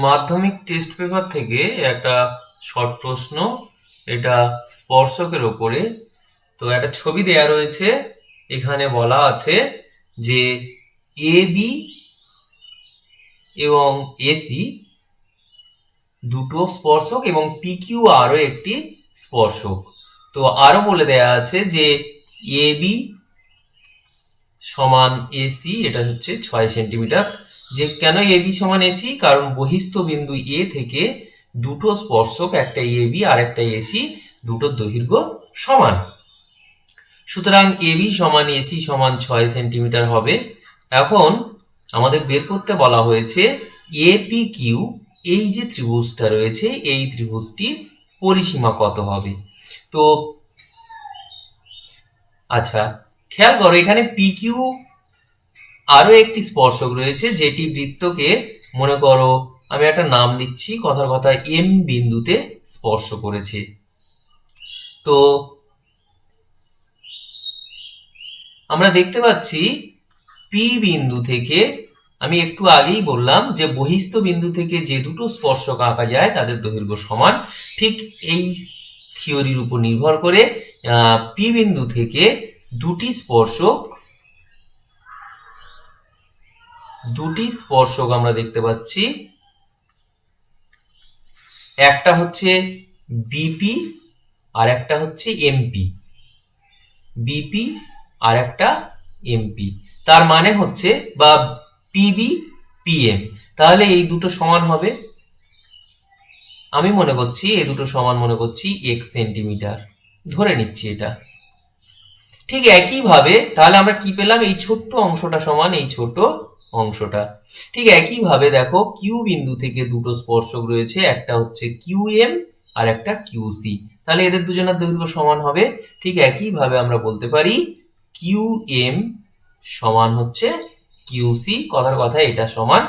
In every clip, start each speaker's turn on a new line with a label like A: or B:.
A: মাধ্যমিক test paper থেকে একটা শর্ট প্রশ্ন, এটা স্পর্শকের ওপরে। তো একটা ছবি দেয়া রয়েছে, এখানে বলা আছে যে এ বি এবং এসি দুটো স্পর্শক এবং পিকিউ আরও একটি স্পর্শক। তো আরো বলে দেয়া আছে যে এ বি সমান এসি, এটা হচ্ছে 6 সেন্টিমিটার। যে কেন এ বি সমান এসি, কারণ বহিস্থ বিন্দু এ থেকে দুটো স্পর্শক, একটা এ বি আর একটা এসি, দুটোর দৈর্ঘ্য সমান। সুতরাং এ বি সমান এসি সমান 6 সেন্টিমিটার হবে। এখন আমাদের বের করতে বলা হয়েছে এপি কিউ, এই যে ত্রিভুজটা রয়েছে এই ত্রিভুজটির পরিসীমা কত হবে। তো আচ্ছা, খেয়াল করো এখানে পি কিউ আরো একটি স্পর্শক রয়েছে, যেটি বৃত্তকে, মনে করো আমি একটা নাম দিচ্ছি, কথার কথা এম বিন্দুতে স্পর্শ করেছে। তো আমরা দেখতে পাচ্ছি পি বিন্দু থেকে, আমি একটু আগেই বললাম যে বহিস্থ বিন্দু থেকে যে দুটো স্পর্শক আঁকা যায় তাদের দৈর্ঘ্য সমান। ঠিক এই থিওরির উপর নির্ভর করে পি বিন্দু থেকে দুটি স্পর্শক আমরা দেখতে পাচ্ছি, একটা হচ্ছে বিপি আর একটা হচ্ছে এমপি। বিপি আর একটা এমপি, তার মানে হচ্ছে, বা পিবি পিএম, তাহলে এই দুটো সমান হবে। আমি মনে করছি এই দুটো সমান, মনে করছি এক্স সেন্টিমিটার, ধরে নিচ্ছি এটা। ঠিক একইভাবে তাহলে আমরা কি পেলাম, এই ছোট্ট অংশটা সমান এই ছোট অংশটা। ঠিক একইভাবে দেখো কিউ বিন্দু থেকে দুটো স্পর্শক রয়েছে, একটা হচ্ছে কিউ এম আর একটা কিউ সি, তাহলে এদের দুজনের দৈর্ঘ্য সমান হবে। ঠিক একইভাবে আমরা বলতে পারি কিউ এম সমান হচ্ছে কিউ সি, কথার কথা এটা সমান,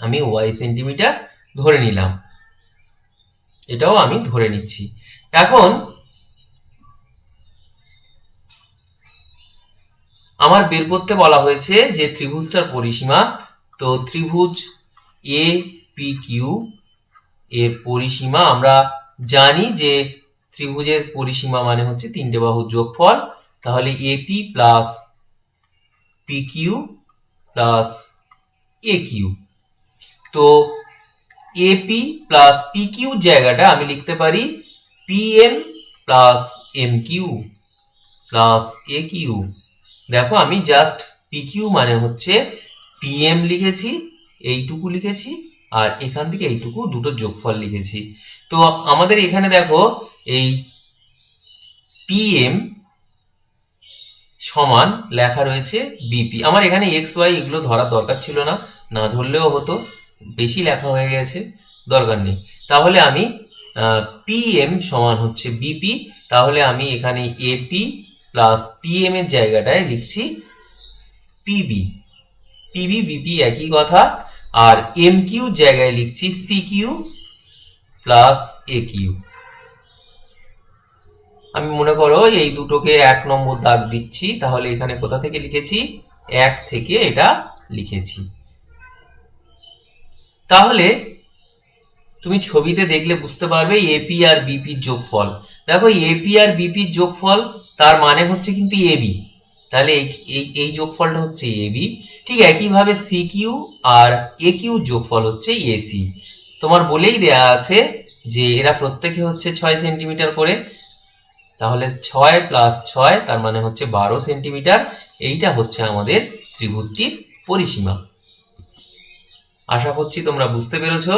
A: আমি ওয়াই সেন্টিমিটার ধরে নিলাম, এটাও আমি ধরে নিচ্ছি। এখন আমার বের করতে বলা হয়েছে যে ত্রিভুজটার পরিসীমা। তো ত্রিভুজ এ পি কিউ এর পরিসীমা আমরা জানি যে ত্রিভুজের পরিসীমা মানে হচ্ছে তিনটে বাহুর যোগফল, তাহলে AP plus P Q plus A Q. তো এপি প্লাস পি কিউ জায়গাটা আমি লিখতে পারি PM plus M Q plus A Q. দেখো আমি জাস্ট পি কিউ মানে হচ্ছে পিএম লিখেছি, এইটুকু লিখেছি, আর এখান থেকে এইটুকু দুটো যোগফল লিখেছি। তো আমাদের এখানে দেখো এই পিএম সমান লেখা রয়েছে বিপি। আমার এখানে এক্স ওয়াই এগুলো ধরার দরকার ছিল না, না ধরলেও হতো, বেশি লেখা হয়ে গেছে, দরকার নেই। তাহলে আমি পিএম সমান হচ্ছে বিপি, তাহলে আমি এখানে এপি প্লাস পিএম এর জায়গাটায় লিখছি পিবি। পিবি বিপি একই কথা। আর এম কিউ জায়গায় লিখছি C Q plus A Q. আমি মনে করো এই দুটোকে 1 নম্বর দাগ দিচ্ছি, তাহলে এখানে কোথা থেকে লিখেছি, 1 থেকে এটা লিখেছি। তাহলে তুমি ছবিতে দেখলে বুঝতে পারবে এপি আর বিপির যোগফল। দেখো এপি আর বিপির যোগফল, তার মানে হচ্ছে কিন্তু এবি, তাহলে এই যোগফলটা হচ্ছে এবি। ঠিক একইভাবে সি কিউ আর এ কিউ যোগফল হচ্ছে এসি। তোমার বলেই দেয়া আছে যে এরা প্রত্যেকে হচ্ছে 6 সেন্টিমিটার করে, তাহলে 6 প্লাস 6 তার মানে হচ্ছে 12 সেন্টিমিটার। এইটা হচ্ছে আমাদের ত্রিভুজটির পরিসীমা। আশা করছি তোমরা বুঝতে পেরেছো।